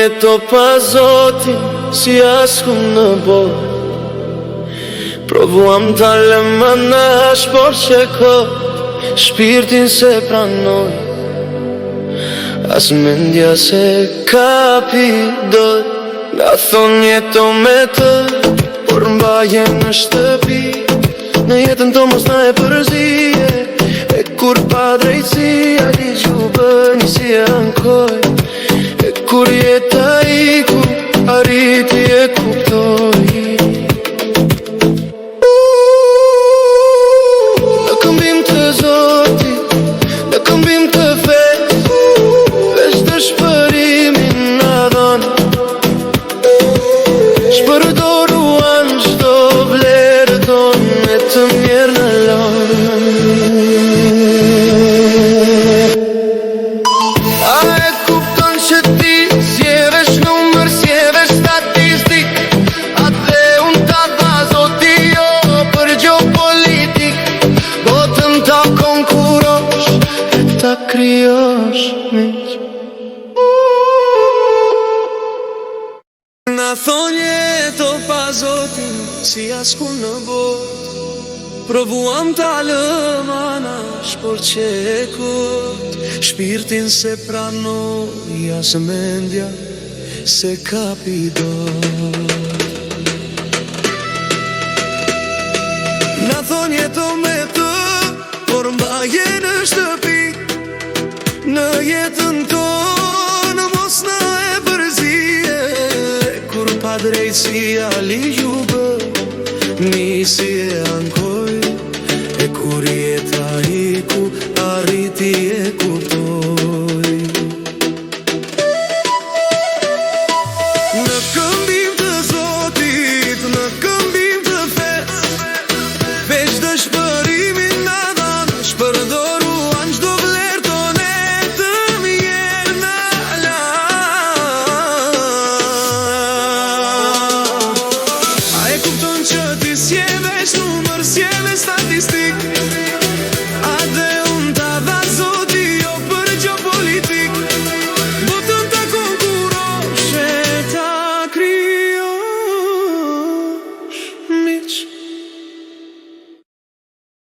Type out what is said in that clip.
jeto pa Zotin si askun në botë. Provuam ta lëm anash, por që kot shpirtin se pranoj. As mendja se kapi dot. Na thon jeto me të, por mbaje në shtëpi. Në jetën to mos na e përzije. E kur pa drejtësia liq u bëni si e ankoj. E kur jeta iku, arriti e kuptoj. Në këmbim të Zotit, në këmbim të fes, veç të shpërimin na dhon. Shpërdoruan çdo vlerë tonë e të mirë në lon. A e kupton që ti s'jevesh numër, s'jevesh statistik. Atë unë ta tha Zoti jo për gjeopolitik. Botën ta konkurosh e ta krijosh miq. Na thon jeto pa Zotin si askun në botë. Provuam ta lëm anash, por që e kot shpirtin se pranoj. As mendja se kapi dot. Na thon jeto me të, por mbaje në shtëpi. Në jetën tonë mos na e përzije. Kur pa drejtësia liq u bë, nisi e ankoj. E kur jeta iku, arriti e ku